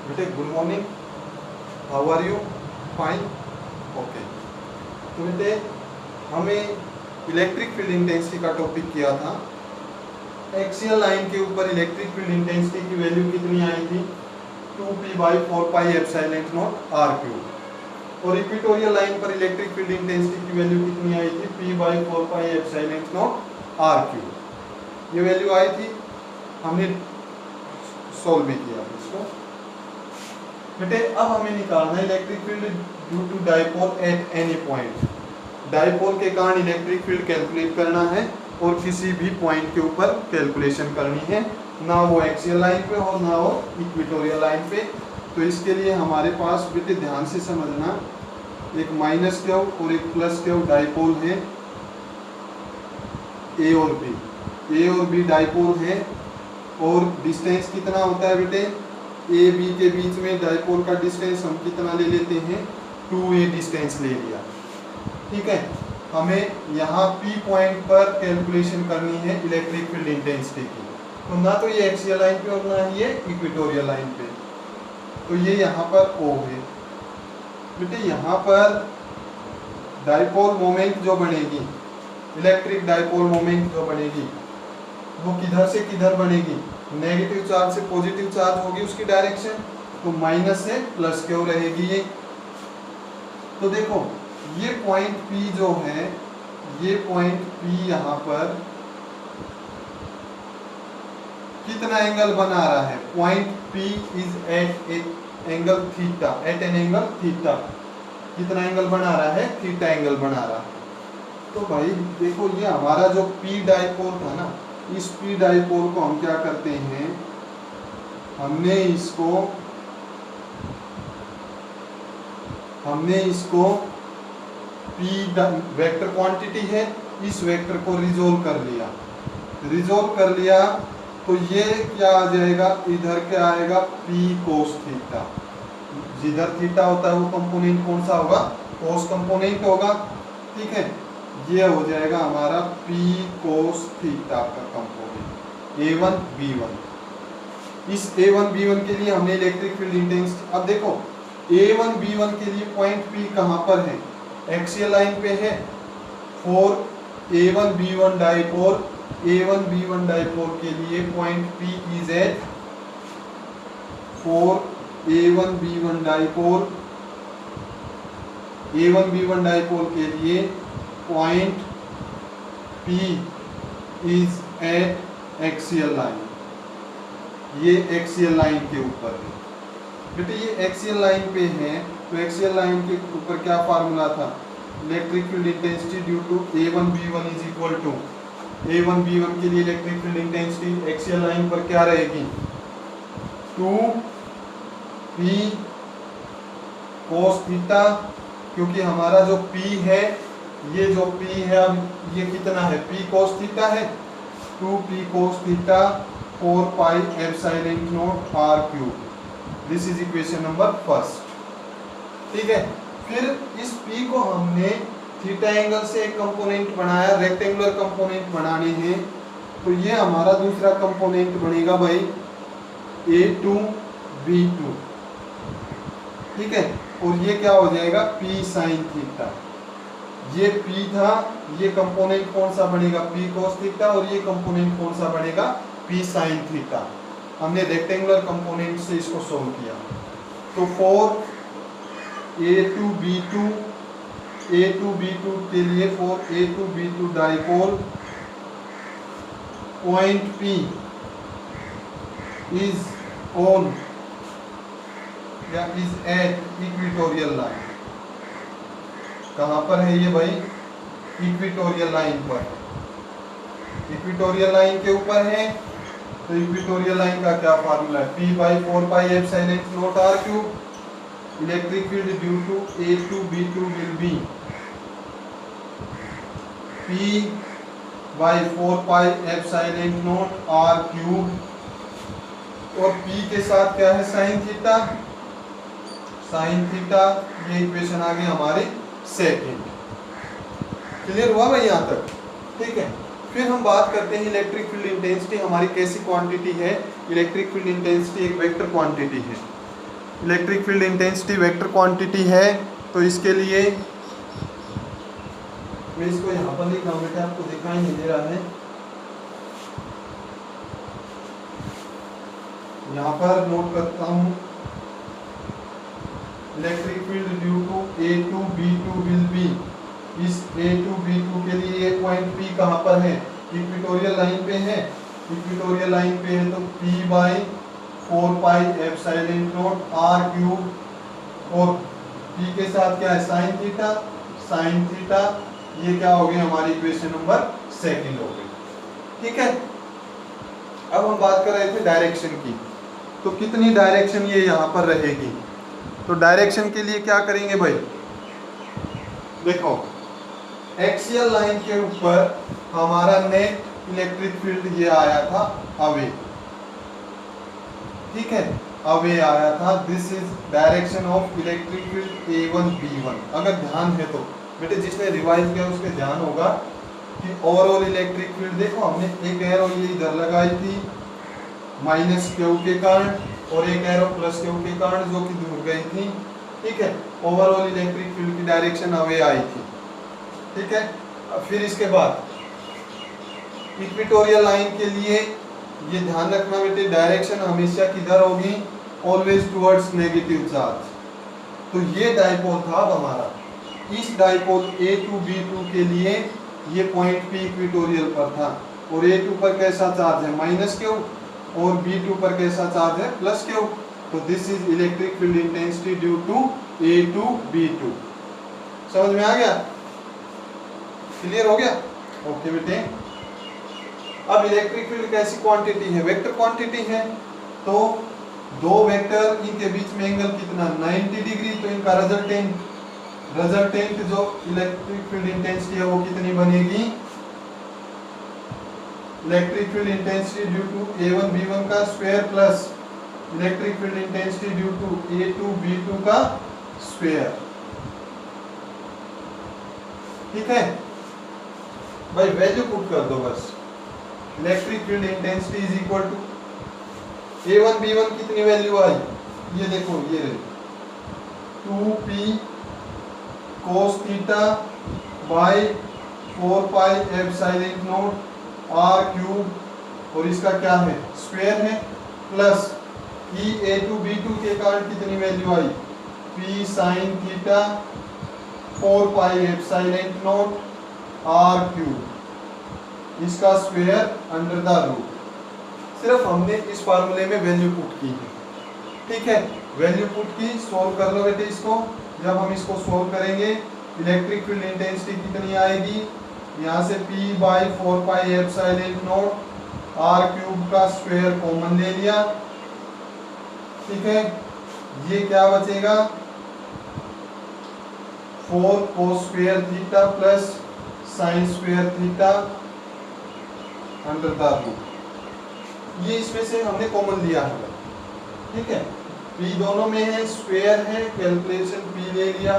बेटे good morning, how are you? Fine, okay. तो बेटे हमें इलेक्ट्रिक फील्ड इंटेंसिटी का टॉपिक किया था। एक्सियल लाइन के ऊपर इलेक्ट्रिक फील्ड इंटेंसिटी की वैल्यू कितनी आई थी? 2p/4πε0 r3। और इक्वेटोरियल लाइन पर इलेक्ट्रिक फील्ड इंटेंसिटी की वैल्यू कितनी आई थी? p/4πε0 r3। ये वैल्यू आई थी, हमने सॉल्व भी किया इसको। बेटे अब हमें निकालना है electric field due to dipole at any point. Dipole के कारण इलेक्ट्रिक फील्ड कैलकुलेट करना है और किसी भी पॉइंट के ऊपर कैलकुलेशन करनी है, ना वो एक्सियल लाइन पे और ना वो इक्वेटोरियल लाइन पे। तो इसके लिए हमारे पास बेटे ध्यान से समझना, एक माइनस क्यू और एक प्लस क्यू डाइपोल है, ए और बी। ए और बी डाइपोल है और डिस्टेंस कितना होता है बेटे? ए बी के बीच में डाइपोल का डिस्टेंस हम कितना ले लेते हैं? 2a डिस्टेंस ले लिया, ठीक है। हमें यहाँ P पॉइंट पर कैलकुलेशन करनी है इलेक्ट्रिक फील्ड इंटेंसिटी की। तो ना तो ये एक्सियल लाइन पे और ना ये इक्वेटोरियल लाइन पे। तो ये यहाँ पर O है बेटे। यहाँ पर डाइपोल मोमेंट जो बनेगी, इलेक्ट्रिक डाइपोल मोमेंट जो बनेगी, वो किधर से किधर बनेगी? नेगेटिव चार्ज से पॉजिटिव चार्ज होगी उसकी डायरेक्शन, तो माइनस से प्लस क्यों रहेगी ये। तो देखो ये पॉइंट P जो है, ये पॉइंट P यहाँ पर कितना एंगल बना रहा है? Point P is at angle theta, at an angle theta. कितना एंगल बना रहा है? थीटा एंगल बना रहा है। तो भाई देखो ये हमारा जो P डाइपोल था ना, इस P डाइपोल को हम क्या करते हैं, हमने इसको P वेक्टर क्वांटिटी है, इस वेक्टर को रिजोल्व कर लिया। तो ये क्या आ जाएगा? इधर क्या आएगा? P cos theta. जिधर थीटा होता है वो कंपोनेंट कौन सा होगा? cos कंपोनेंट होगा, ठीक है। ये हो जाएगा हमारा P cos थीटा का कंपोनेंट A1 B1। इस A1 B1 के लिए हमने इलेक्ट्रिक फील्ड इंटेंसिटी, अब देखो A1 B1 के लिए पॉइंट P कहाँ पर है? एक्सियल लाइन पे है। फॉर A1 B1 डाइपोल के लिए point P is at, for A1 B1 dipole के लिए point P is at axial line. ये एक्सियल लाइन के ऊपर है बेटे, ये एक्सियल लाइन पे है। तो एक्सियल लाइन के ऊपर क्या फार्मूला था? Electric field intensity due to A1 B1 is equal to, A1 B1 के लिए electric field intensity axial line पर क्या रहेगी? 2p cos थीटा, क्योंकि हमारा जो P है, ये जो P है अब ये कितना है? P cos थीटा है। 2p cos theta 4πε0 r3। This is equation number first, ठीक है। फिर इस P को हमने थीटा एंगल से एक कंपोनेंट बनाया, रेक्टेंगुलर कंपोनेंट बनाने हैं। तो ये हमारा दूसरा कंपोनेंट बनेगा भाई A2 B2, ठीक है। और ये क्या हो जाएगा? P sin theta. ये P था, ये कंपोनेंट कौन सा बनेगा? P cos theta. और ये कंपोनेंट कौन सा बनेगा? P sin theta. हमने रेक्टेंगुलर कंपोनेंट से इसको सोल्व किया। तो फॉर A2 B2 के लिए, for A2 B2 dipole point P is on या इज एट इक्वेटोरियल लाइन। कहाँ पर है ये भाई? इक्वेटोरियल लाइन पर। इक्वेटोरियल लाइन के ऊपर है। तो इक्वेटोरियल लाइन का क्या फार्मूला है? P/4πε0 r3। Electric field due to A2 B2 will be P/4πε0 r3। और P के साथ क्या है? Sine theta. ये इक्वेशन आ गई हमारी सेकंड। क्लियर हुआ भाई यहाँ तक? ठीक है। फिर हम बात करते हैं इलेक्ट्रिक फील्ड इंटेंसिटी हमारी कैसी क्वांटिटी है। इलेक्ट्रिक फील्ड इंटेंसिटी एक वेक्टर क्वांटिटी है। Electric field intensity vector quantity है, तो इसके लिए मैं इसको यहाँ पर लिख रहा हूँ बेटा, आपको दिखाई नहीं दे रहा है। यहाँ पर नोट करता हूँ, electric field due to A2 B2 will be, इस A2 B2 के लिए ये पॉइंट P कहाँ पर है, इक्वेटोरियल लाइन पे है। इक्वेटोरियल लाइन पे है तो P by 4 pi epsilon naught R cube, और P के साथ क्या है साइन थीटा, साइन थीटा। ये क्या हो गई हमारी इक्वेशन नंबर 2 हो गई। ठीक है, अब हम बात कर रहे थे डायरेक्शन की, तो कितनी डायरेक्शन ये यहाँ पर रहेगी। तो डायरेक्शन के लिए क्या करेंगे भाई, देखो एक्सियल लाइन के ऊपर हमारा नेट इलेक्ट्रिक फील्ड ये आया था अवे, ठीक है, अवे आया था। This is direction of electric field A1 B1। अगर ध्यान है तो बेटे, जिसने रिवाइज किया उसके ध्यान होगा कि ओवरऑल इलेक्ट्रिक फील्ड देखो, हमने एक एरो ये इधर लगाई थी माइनस क्यू के कारण, और एक एरो प्लस क्यू के कारण जो कि दूर गई थी। ठीक है, ओवरऑल इलेक्ट्रिक फील्ड की डायरेक्शन अवे आई थी। ठीक है, फिर इसके बाद इक्वेटोरियल लाइन के लिए ये ध्यान रखना बेटे, डायरेक्शन हमेशा किधर होगी, ऑलवेज टुवर्ड्स नेगेटिव चार्ज। तो ये डाइपोल था अब हमारा, इस डाइपोल A2 B2 के लिए ये पॉइंट P इक्वेटोरियल पर था, और A2 पर कैसा चार्ज है माइनस क्यू, और B2 पर कैसा चार्ज है प्लस क्यू। तो this is electric field intensity due to A2 B2। समझ में आ गया, क्लियर हो गया? ओके बेटे, अब इलेक्ट्रिक फील्ड कैसी क्वांटिटी है, वेक्टर क्वांटिटी है। तो दो वेक्टर, इनके बीच में एंगल कितना 90 डिग्री, तो इनका रिजल्टेंट जो इलेक्ट्रिक फील्ड इंटेंसिटी है वो कितनी बनेगी, electric field intensity due to A1 B1 का square plus electric field intensity due to A2 B2 का स्क्वायर। ठीक है भाई, वैल्यू पुट कर दो बस। Electric field intensity is equal to A1 B1 कितनी वैल्यू आई, ये देखो, ये रही 2p cos theta by 4 pi epsilon naught R cube, और इसका क्या है स्क्वायर है, प्लस E A2 B2 के कारण कितनी वैल्यू आई, p sin theta 4 pi epsilon naught R cube, इसका स्क्वायर अंडर द रूट। सिर्फ हमने इस फार्मूले में वैल्यू पुट की है। ठीक है, वैल्यू पुट की, सॉल्व कर लो बेटे इसको। जब हम इसको सॉल्व करेंगे इलेक्ट्रिक फील्ड इंटेंसिटी कितनी आएगी, यहाँ से P by 4 pi epsilon naught R cube का स्क्वायर कॉमन ले लिया। ठीक है, ये क्या बचेगा 4 cos square theta plus sine square theta under the root. ये इसमें से हमने कॉमन लिया है। ठीक है, P दोनों में है, स्क्वायर है, कैलकुलेशन P ले लिया,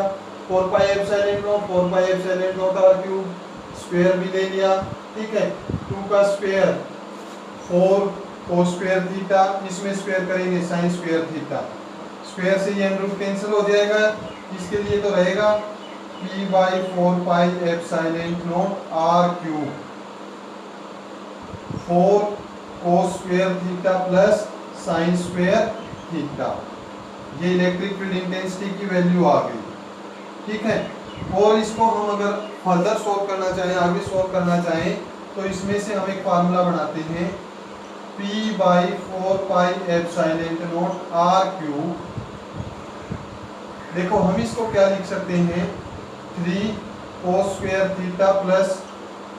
4 pi epsilon not 4 pi epsilon naught R cube, square भी ले लिया। ठीक है, 2 का स्क्वायर 4 cos स्क्वायर थीटा, इसमें स्क्वायर करेंगे साइन स्क्वायर थीटा, स्क्वायर से ये रूट कैंसिल हो जाएगा। इसके लिए तो रहेगा P by 4 pi epsilon naught R cube 4 cos square theta plus sine square theta. ये इलेक्ट्रिक फील्ड इंटेंसिटी की वैल्यू आ गई। ठीक है, और इसको हम अगर फर्दर सॉल्व करना चाहें, आगे सॉल्व करना चाहें, तो इसमें से हम एक फार्मूला बनाते हैं P by 4 pi epsilon naught R cube. देखो हम इसको क्या लिख सकते हैं, 3 cos square theta plus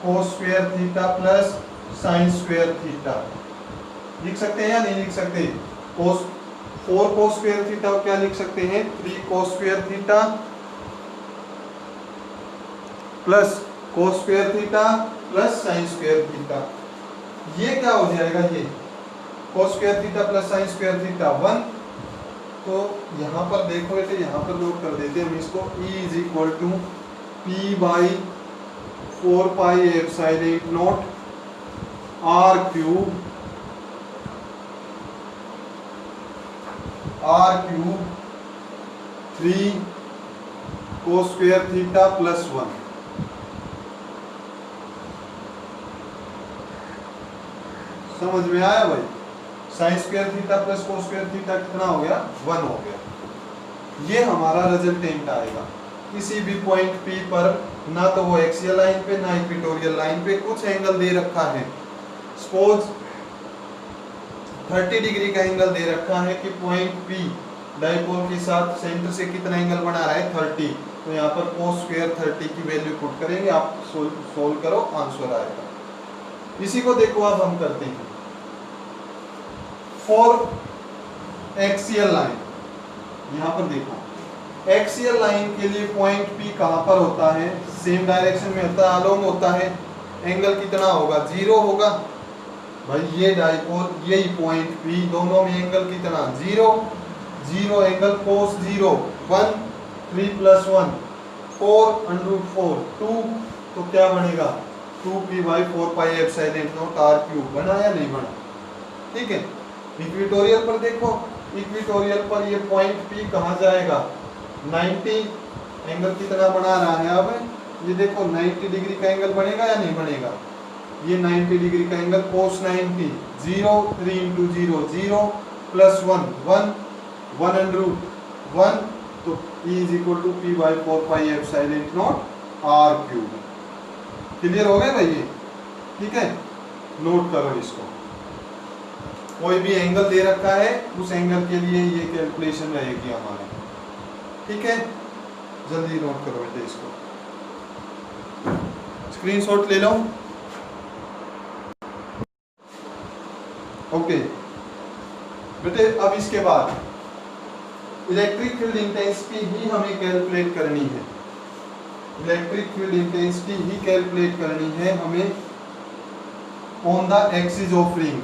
cos square theta plus sine square theta लिख सकते हैं या नहीं लिख सकते। cos 4 cos स्क्वायर थीटा को क्या लिख सकते हैं, 3 cos square theta plus cos square theta plus sine square theta. ये क्या हो जाएगा, ये cos square theta plus sine square theta 1। तो यहाँ पर देखो बेटे, यहाँ पर नोट कर देते हैं हम इसको, E is equal to P by 4 pi epsilon naught R cube 3 cos square theta plus 1। समझ में आया भाई? Sine square theta plus cos square theta कितना हो गया? 1 हो गया। ये हमारा रिजल्टेंट आएगा। किसी भी पॉइंट P पर ना तो वो एक्सियल लाइन पे ना इक्वेटोरियल लाइन पे कुछ एंगल दे रखा है। सपोज 30 डिग्री का एंगल दे रखा है कि पॉइंट P डाइपोल के साथ सेंटर से कितना एंगल बना रहा है? 30। तो यहाँ पर कोस स्क्वायर 30 की वैल्यू पुट करेंगे, आप सोल्व करो, आंसर आएगा। इसी को देखो अब हम करते हैं फॉर एक्सियल लाइन। यहाँ पर देखो एक्सियल लाइन के लिए पॉइंट P कहाँ पर होता है? सेम डायरेक्शन में होता है, अलोंग होता है। एंगल कितना होगा? 0 होगा भाई। ये डाइपोल, यही पॉइंट P, दोनों में एंगल कितना? 0 0 एंगल कोस 0 1 3 प्लस 1 4√4 2। तो क्या बनेगा? 2p/4πε0 r³ बना या नहीं बना? ठीक है। इक्वेटोरियल पर देखो, इक्वेटोरियल पर ये पॉइंट P कहाँ जाएगा? 90 एंगल कितना बना रहा है? अब ये देखो 90 डिग्री का एंगल बनेगा या नहीं बनेगा? ये 90 डिग्री का एंगल कोस 90 0 3 × 0 0 प्लस 1 1 1√1। तो E = p/4πε0 r³। क्लियर हो गया भाई ये? ठीक है, नोट करो इसको। कोई भी एंगल दे रखा है, उस एंगल के लिए ये कैलकुलेशन रहेगी हमारी। ठीक है, जल्दी नोट करो बेटे इसको, स्क्रीनशॉट ले लो। ओके बेटे, अब इसके बाद इलेक्ट्रिक फील्ड इंटेंसिटी ही हमें कैलकुलेट करनी है। इलेक्ट्रिक फील्ड इंटेंसिटी ही कैलकुलेट करनी है हमें on the axis of ring.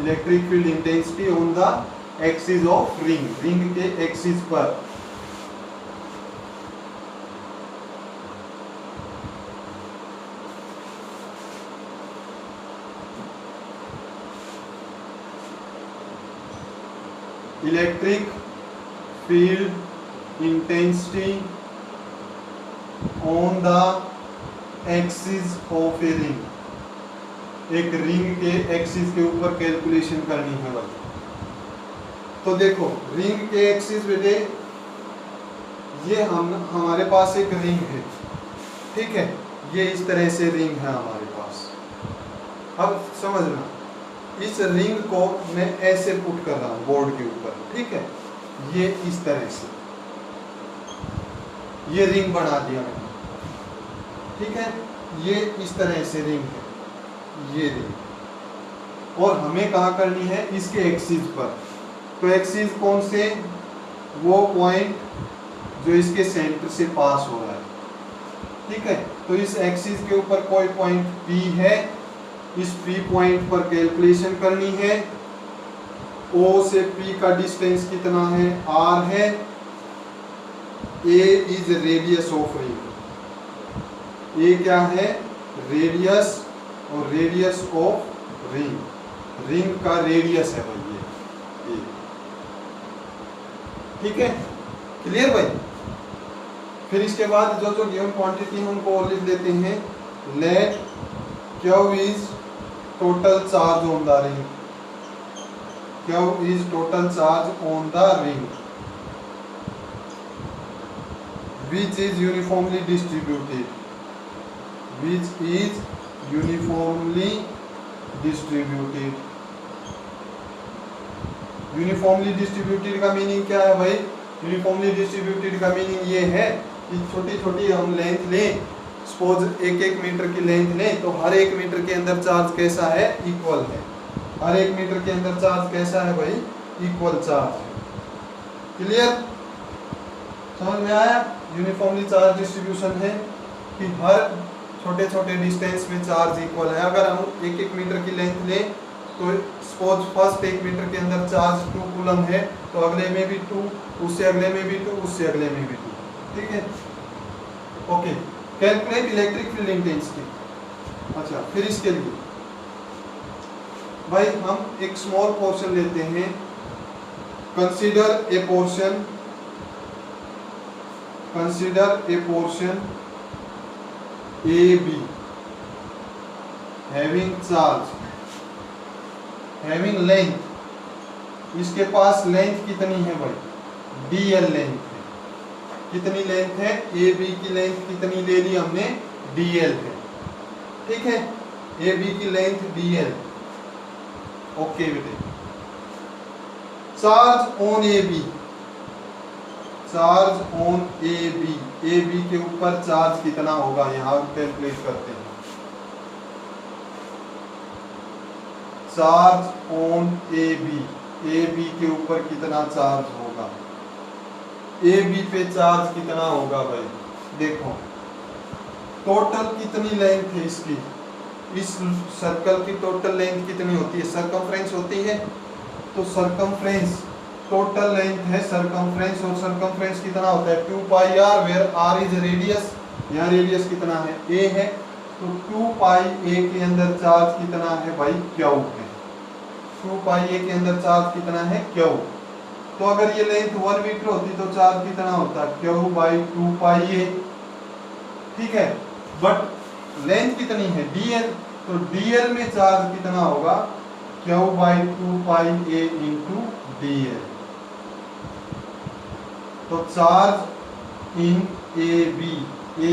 Electric field intensity on the axis of ring, ring के एक्सिस पर। Electric field intensity on the axis of a ring, एक ring के एक्सिस के ऊपर कैलकुलेशन करनी है भाई। तो देखो रिंग के एक्सिस बेटे, ये हमारे पास एक रिंग है, ठीक है, ये इस तरह से रिंग है हमारे पास। अब समझना, इस रिंग को मैं ऐसे पुट कर रहा हूँ बोर्ड के ऊपर, ठीक है, ये इस तरह से, ये रिंग बना दिया मैंने, ठीक है, ये इस तरह से रिंग है, ये रिंग। और हमें कहाँ करनी है? इसके एक्सिस पर। तो एक्सिस कौन से? वो पॉइंट जो इसके सेंटर से पास हो रहा है, ठीक है। तो इस एक्सिस के ऊपर कोई पॉइंट P है, इस P पॉइंट पर कैलकुलेशन करनी है। O से P का डिस्टेंस कितना है? R है। A is radius of ring. A क्या है? रेडियस, और रेडियस ऑफ रिंग, रिंग का रेडियस है भाई ये, ठीक है, क्लियर भाई। फिर इसके बाद जो जो गिवन क्वांटिटी है उनको और लिख देते हैं। Let Q is total charge on the ring, Q is total charge on the ring which is uniformly distributed, which is uniformly distributed। Uniformly distributed का मीनिंग क्या है भाई? यूनिफॉर्मली डिस्ट्रीब्यूटेड का मीनिंग ये है कि छोटी छोटी हम लेंथ लें, सपोज 1-1 मीटर की लेंथ लें, तो हर 1 मीटर के अंदर चार्ज कैसा है? इक्वल है। हर 1 मीटर के अंदर चार्ज कैसा है भाई? इक्वल चार्ज है। क्लियर, समझ में आया? यूनिफॉर्मली चार्ज डिस्ट्रीब्यूशन है कि हर छोटे छोटे डिस्टेंस में चार्ज इक्वल है। अगर हम 1-1 मीटर की लेंथ लें, तो सपोज फर्स्ट 1 मीटर के अंदर चार्ज 2 कूलम है, तो अगले में भी 2, उससे अगले में भी 2, उससे अगले में भी 2, ठीक है। Okay, calculate electric field intensity. अच्छा, फिर इसके लिए भाई हम एक स्मॉल पोर्शन लेते हैं। Consider a portion consider a portion A be having charge having length, इसके पास लेंथ कितनी है भाई, dl लेंथ है। कितनी लेंथ है, ए बी की लेंथ कितनी ले ली हमने, dl है। ठीक है, ए बी की लेंथ dl। ओके बेटे, charge on A B, charge on A B के ऊपर चार्ज कितना होगा, यहां कैलकुलेट करते हैं। चार्ज ऑन ए बी के ऊपर कितना चार्ज होगा, ए बी पे चार्ज कितना होगा भाई, देखो टोटल कितनी लेंथ है इसकी, इस सर्कल की टोटल लेंथ कितनी होती है, सरकमफ्रेंस होती है, तो सरकमफ्रेंस टोटल लेंथ है सरकमफ्रेंस, और सरकमफ्रेंस कितना होता है 2 pi r, where r is radius, यहाँ रेडियस कितना है a है, तो 2 पाई a के अंदर चार्ज कितना है भाई, क्यू है। 2 पाई a के अंदर चार्ज कितना है, क्यू। तो अगर ये लेंथ 1 मीटर होती तो चार्ज कितना होता, क्यू बाई 2 पाई a। ठीक है, बट लेंथ कितनी है dl, तो dl में चार्ज कितना होगा, Q by 2 pi a into dl। तो चार्ज इन ए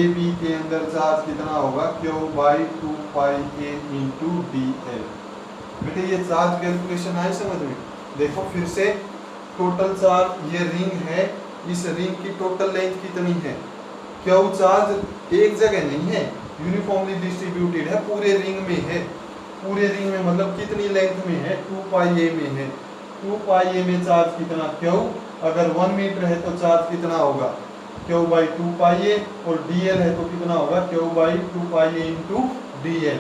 बी के अंदर चार्ज कितना होगा, Q by 2 pi a into dl। बेटे ये चार्ज कैलकुलेशन आए समझ में, देखो फिर से टोटल चार्ज, ये रिंग है, इस रिंग की टोटल लेंथ कितनी है, क्यू चार्ज एक जगह नहीं है, यूनिफॉर्मली डिस्ट्रीब्यूटेड है, पूरे रिंग में है, पूरे रिंग में मतलब कितनी लेंथ में है, 2 पाई a में है। 2 पाई a में चार्ज कितना, क्यू, अगर 1 मीटर है तो चार्ज कितना होगा, क्यू बाई 2 पाई a, और dl है तो कितना होगा, Q by 2 pi a into dl।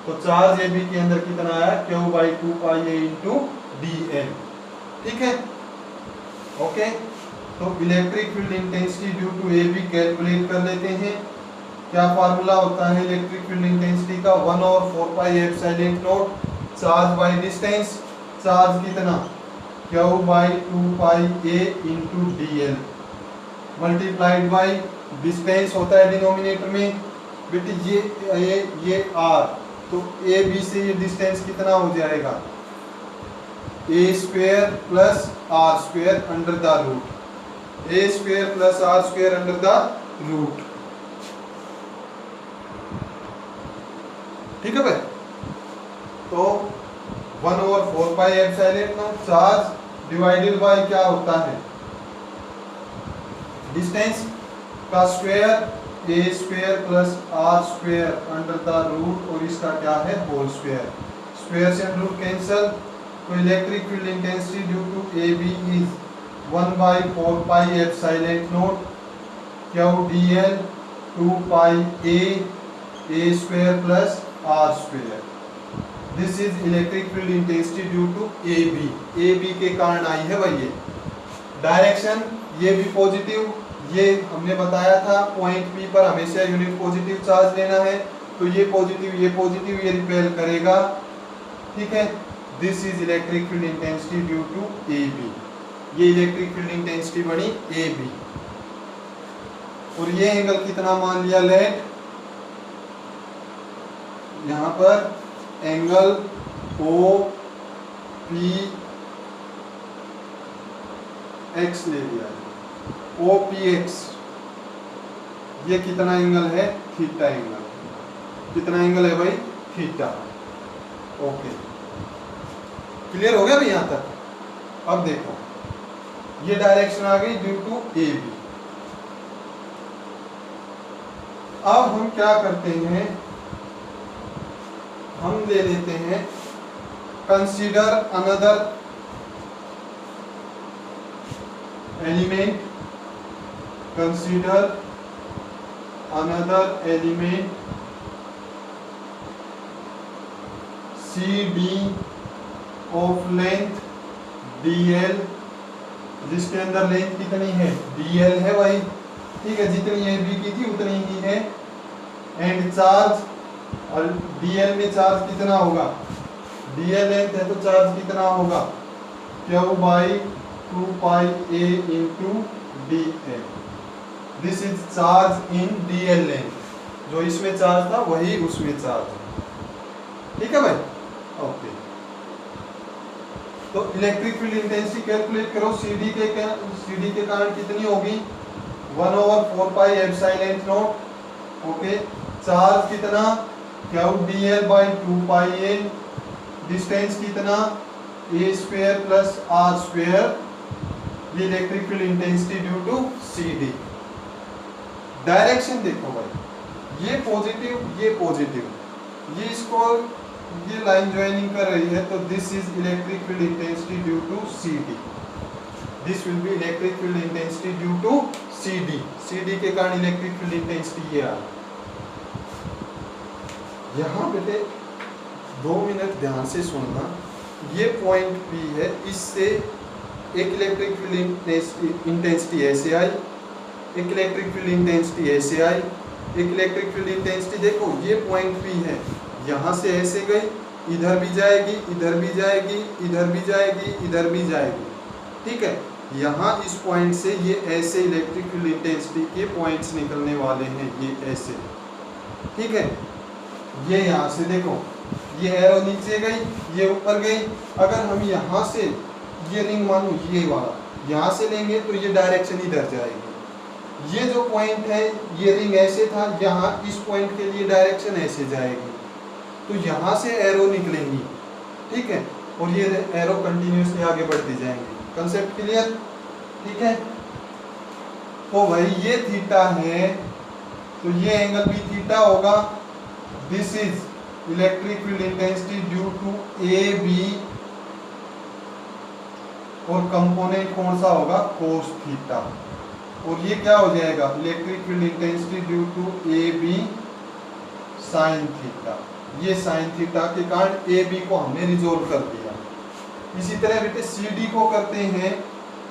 तो चार्ज ए बी के अंदर कितना आया, Q by 2 pi a into dl। ठीक है, ओके। तो electric field intensity due to A B calculate कर लेते हैं। क्या फार्मूला होता है इलेक्ट्रिक फील्ड इंटेंसिटी का, 1/4 pi epsilon naught charge by distance, charge कितना, q by 2 pi a into dl multiplied by distance होता है डिनोमिनेटर में, बेटे ये r, तो ए बी से ये डिस्टेंस कितना हो जाएगा, a square plus r square under the root, a square plus r square under the root. ठीक है भाई, तो 1/4 pi epsilon naught charge divided by क्या होता है, डिस्टेंस का square, a square plus r square under the root, और इसका क्या है होल स्क्वायर, स्क्वायर से रूट कैंसिल। तो electric field intensity due to A B is 1/4 pi epsilon naught Q dl 2 pi a square plus r square. This is electric field intensity due to A B के कारण आई है भाई। ये direction, ये भी positive, ये हमने बताया था पॉइंट P पर हमेशा यूनिट पॉजिटिव चार्ज लेना है, तो ये पॉजिटिव ये रिपेल करेगा। ठीक है, this is electric field intensity due to A B, ये इलेक्ट्रिक फील्ड इंटेंसिटी बनी ए बी। और ये एंगल कितना मान लिया, लेट यहां पर एंगल ओ पी एक्स ले लिया, ओ पी एक्स, ये कितना एंगल है, थीटा एंगल। कितना एंगल है भाई, थीटा। ओके, क्लियर हो गया भाई यहां तक। अब देखो ये डायरेक्शन आ गई ड्यू टू ए बी। अब हम क्या करते हैं, हम ले लेते हैं consider another element, consider another element CD of length DL, जिसके अंदर लेंथ कितनी है, DL है भाई। ठीक है, जितनी ए बी की थी उतनी ही है। एंड चार्ज, और DL में चार्ज कितना होगा, DL लेंथ है तो चार्ज कितना होगा, Q by 2 pi a into DL। This is charge in DL length, जो इसमें चार्ज था वही उसमें चार्ज है। ठीक है भाई, ओके। तो इलेक्ट्रिक फील्ड इंटेंसिटी कैलकुलेट करो, सीडी के कारण कितनी होगी 1/4 pi epsilon naught, okay. Charge कितना q dl by 2 pi L, distance कितना a square plus r square, ये electric field intensity due to CD। Direction देखो भाई, ये पॉजिटिव, ये इसको ये लाइन ज्वाइनिंग कर रही है, तो this is electric field intensity due to CD। This will be electric field intensity due to CD के कारण इलेक्ट्रिक फील्ड इंटेंसिटी ये आ यहाँ बेटे 2 मिनट ध्यान से सुनना। ये पॉइंट P है, इससे एक इलेक्ट्रिक फील्ड इंटेंसिटी ऐसे आई, एक इलेक्ट्रिक फील्ड इंटेंसिटी ऐसे आई, एक इलेक्ट्रिक फील्ड इंटेंसिटी देखो ये पॉइंट P है, यहाँ से ऐसे गई, इधर भी जाएगी, इधर भी जाएगी, इधर भी जाएगी, इधर भी जाएगी। ठीक है, यहाँ इस पॉइंट से ये ऐसे इलेक्ट्रिक फील्ड इंटेंसिटी के पॉइंट्स निकलने वाले हैं, ये ऐसे। ठीक है, ये यहाँ से देखो, ये एरो नीचे गई, ये ऊपर गई। अगर हम यहाँ से ये रिंग मानो ये वाला यहाँ से लेंगे तो ये डायरेक्शन इधर जाएगी। ये जो पॉइंट है, ये रिंग ऐसे था, यहाँ इस पॉइंट के लिए डायरेक्शन ऐसे जाएगी, तो यहाँ से एरो निकलेंगी। ठीक है, और ये एरो कंटिन्यूसली आगे बढ़ती जाएंगी। Concept clear? ठीक है, तो भाई ये थीटा है, तो ये एंगल भी थीटा होगा। This is electric field intensity due to A B, और कंपोनेंट कौन सा होगा कोस थीटा, और ये क्या हो जाएगा electric field intensity due to A B sine theta. ये साइन थीटा के कारण ए बी को हमने रिजोल्व कर दिया। इसी तरह बेटे सी डी को करते हैं,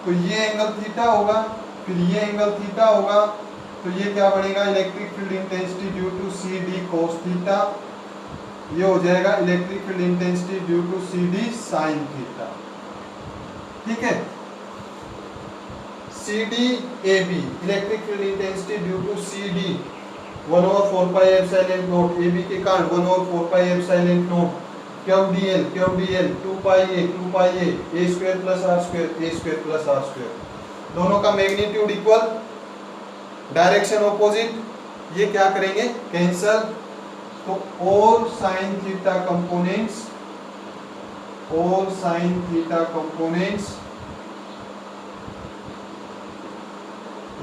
तो ये एंगल थीटा होगा, फिर ये एंगल थीटा होगा, तो ये क्या बनेगा electric field intensity due to C D cos theta. ये हो जाएगा electric field intensity due to C D sine theta. ठीक है, C D A B electric field intensity due to C D 1/4 pi epsilon naught, A B के कारण 1/4 pi epsilon naught, Q D L 2 pi A square plus R square, दोनों का magnitude equal, direction opposite. ये क्या करेंगे cancel, तो all sin theta components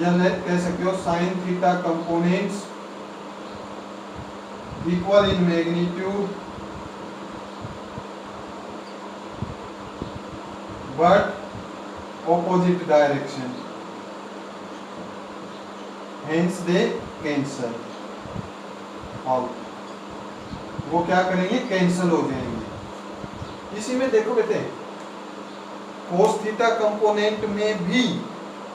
या कह सकते हो sin theta components equal in magnitude but opposite direction, hence they cancel out। वो क्या करेंगे कैंसिल हो जाएंगे। इसी में देखो बेटे cos थीटा कंपोनेंट में भी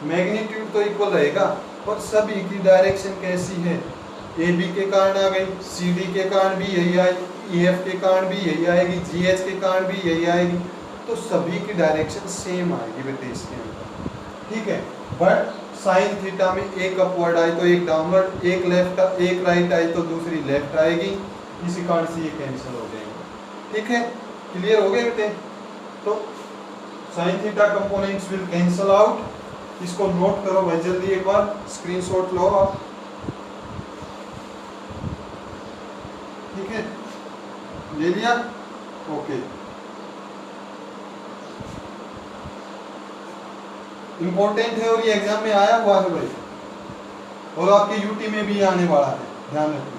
मैग्नीट्यूड तो इक्वल रहेगा, पर सभी की डायरेक्शन कैसी है, ए बी के कारण आ गई, सी डी के कारण भी यही आएगी, ई एफ के कारण भी यही आएगी, जी एच के कारण भी यही आएगी, तो सभी की डायरेक्शन सेम आएगी बेटे इसके अंदर। ठीक है, बट साइन थीटा में एक अपवर्ड आई तो एक डाउनवर्ड, एक लेफ्ट एक राइट आई तो दूसरी लेफ्ट आएगी, इसी कारण से ये कैंसिल हो जाएंगे। ठीक है, क्लियर हो गए बेटे? तो sine theta components will cancel out. इसको नोट करो भाई जल्दी, एक बार स्क्रीनशॉट लो आप। ठीक है, ले लिया? ओके, इंपॉर्टेंट है और ये एग्जाम में आया हुआ है भाई, और आपके यूटी में भी आने वाला है, ध्यान रखना।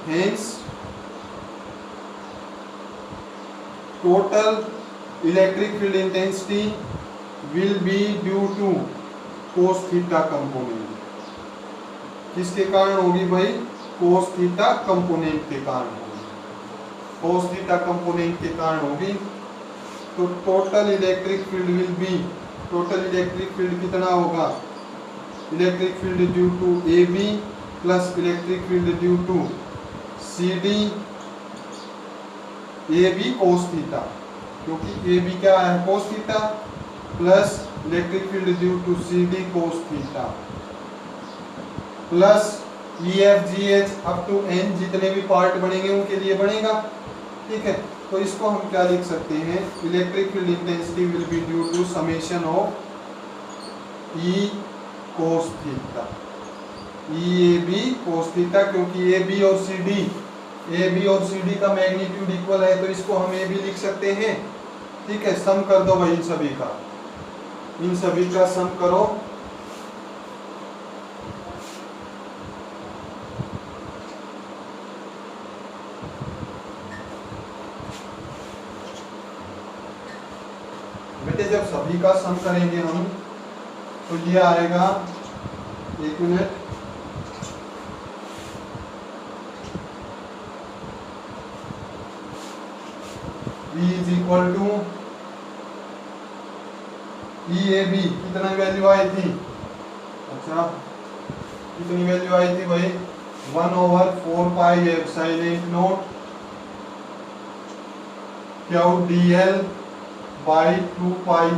Hence, total electric field intensity will be due to cos theta component। किसके कारण होगी भाई? cos theta component के कारण होगी, cos theta component के कारण होगी। तो total electric field will be, total electric field कितना होगा? electric field due to AB plus electric field due to CD AB cos theta, क्योंकि AB क्या है cos theta, plus electric field due to C D cos theta plus E F G H up to N, जितने भी part बनेंगे उनके लिए बनेगा। ठीक है, तो इसको हम क्या लिख सकते हैं, electric field intensity will be due to summation of E cos theta, E A B cos theta, क्योंकि ए बी और सी डी का मैग्नीट्यूड इक्वल है, तो इसको हम ए बी लिख सकते हैं। ठीक है, सम कर दो भाई इन सभी का सम करो। बेटे जब सभी का सम करेंगे हम तो ये आएगा, एक minute, V is equal to E A B, कितना वैल्यू आई थी, अच्छा कितनी वैल्यू आई थी भाई, 1/4 pi epsilon naught Q D L by 2 pi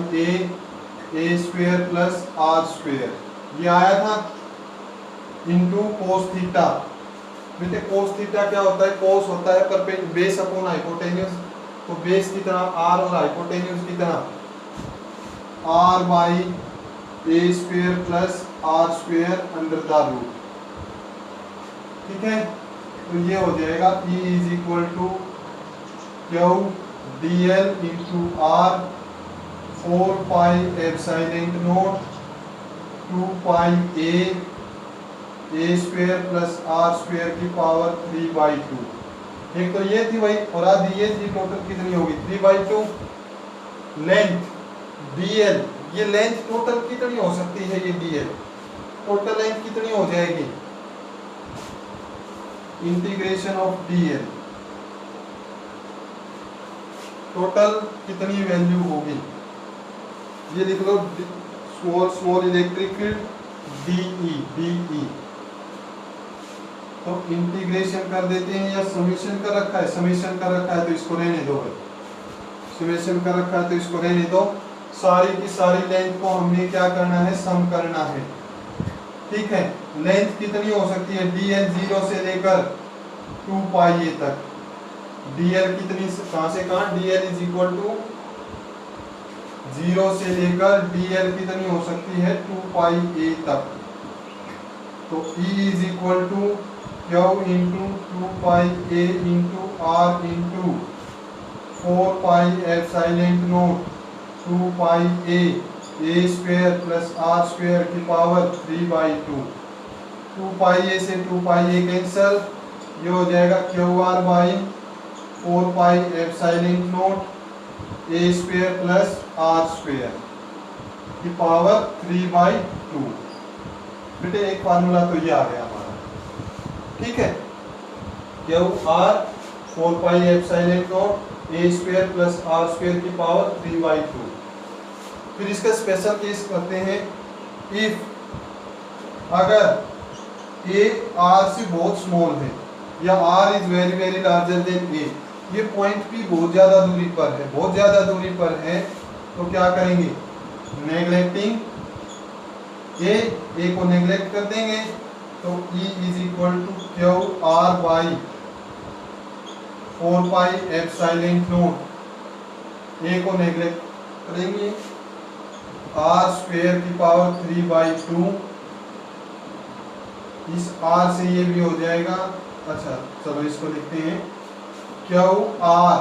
A square plus R square, ये आया था इंटू कोस थीटा। बेटे कोस थीटा क्या होता है, कोस होता है बेस अपॉन हाइपोटेन्यूज, तो बेस कितना आर और हाइपोटेन्यूज कितना R by A square plus R square under the root. ठीक है, तो ये हो जाएगा E is equal to Q D L into R 4 pi epsilon naught 2 pi A square plus R square की पावर 3/2। एक तो ये थी भाई, और आधी ये थी, टोटल कितनी होगी 3/2। लेंथ dl, ये लेंथ टोटल कितनी हो सकती है, ये dl टोटल लेंथ कितनी हो जाएगी, इंटीग्रेशन ऑफ dl टोटल कितनी वैल्यू होगी, ये लिख लो स्मॉल इलेक्ट्रिक फील्ड DE। तो इंटीग्रेशन कर देते हैं, या समेशन कर रखा है, समेशन कर रखा है तो इसको रहने दो भाई, समेशन कर रखा है तो इसको रहने दो। सारी की सारी लेंथ को हमने क्या करना है, सम करना है। ठीक है, लेंथ कितनी हो सकती है, dl 0 से लेकर 2 पाई ए तक, dl कितनी कहां से कहां, dl इज इक्वल टू 0 से लेकर dl कितनी हो सकती है 2 पाई ए तक, तो E is equal to Q into 2 pi A into R into 4 pi epsilon naught 2 pi A square plus R square की पावर 3/2। 2 पाई ए से 2 पाई ए कैंसल, ये हो जाएगा Q are by 4 pi epsilon naught A square plus R square की power 3/2। बेटे एक formula तो ये आ गया हमारा। ठीक है, Q R 4 pi epsilon naught A square plus R square की पावर 3/2। फिर इसका स्पेशल केस करते हैं, इफ अगर ए आर से बहुत स्मॉल है, या r is very very larger than a, ये पॉइंट भी बहुत ज्यादा दूरी पर है, बहुत ज्यादा दूरी पर है, तो क्या करेंगे, नेग्लेक्टिंग ए को नेग्लेक्ट कर देंगे, तो E is equal to q are by 4 pi epsilon naught, a को नेग्लेक्ट करेंगे, आर स्क्वायर की पावर 3/2, इस आर से ये भी हो जाएगा। अच्छा चलो इसको लिखते हैं, Q are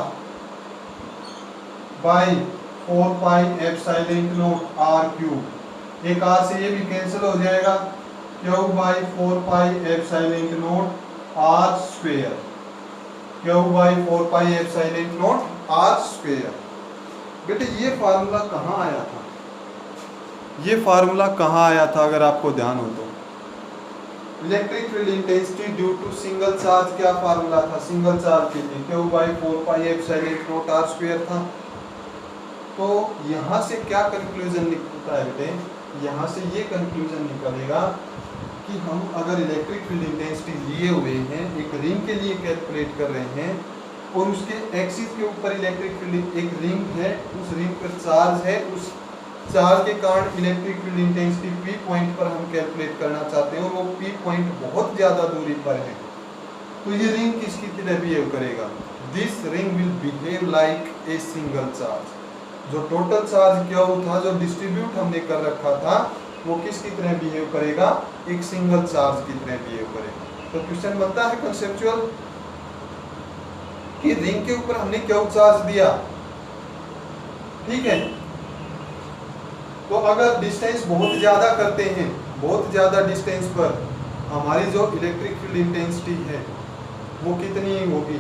by 4 pi epsilon naught R cube, एक आर से ये भी कैंसिल हो जाएगा, Q by 4 pi epsilon naught R square, Q by 4 pi epsilon naught R square. बेटे ये फार्मूला कहाँ आया था, ये फार्मूला कहाँ आया था, अगर आपको ध्यान हो तो, electric field intensity due to single charge, क्या फार्मूला था सिंगल चार्ज के लिए, Q by 4 pi epsilon naught R square था। तो यहाँ से क्या कंक्लूजन निकलता है बेटे, यहाँ से ये कंक्लूजन निकलेगा कि हम अगर इलेक्ट्रिक फील्ड इंटेंसिटी लिए हुए हैं, एक रिंग के लिए कैलकुलेट कर रहे हैं, और उसके एक्सिस के ऊपर इलेक्ट्रिक फील्ड, एक रिंग है, उस रिंग पर चार्ज है, उस चार्ज के कारण electric field intensity P point पर हम कैलकुलेट करना चाहते हैं और वो पी पॉइंट बहुत ज़्यादा दूरी पर है, तो ये रिंग किसकी तरह बिहेव करेगा? This ring will behave like a single charge. जो टोटल चार्ज क्या था, जो डिस्ट्रीब्यूट हमने कर रखा था, वो किसकी तरह बिहेव करेगा? एक सिंगल चार्ज की तरह बिहेव करेगा। तो क्वेश्चन बनता है कंसेप्चुअल कि रिंग के ऊपर हमने क्या चार्ज दिया, ठीक है। तो अगर डिस्टेंस बहुत ज्यादा करते हैं, बहुत ज्यादा डिस्टेंस पर हमारी जो इलेक्ट्रिक फील्ड इंटेंसिटी है वो कितनी होगी?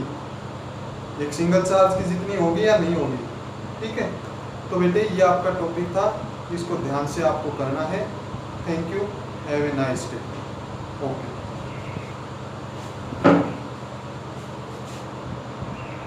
एक सिंगल चार्ज की जितनी होगी या नहीं होगी, ठीक है। तो बेटे ये आपका टॉपिक था, इसको ध्यान से आपको करना है। Thank you, have a nice day. Okay.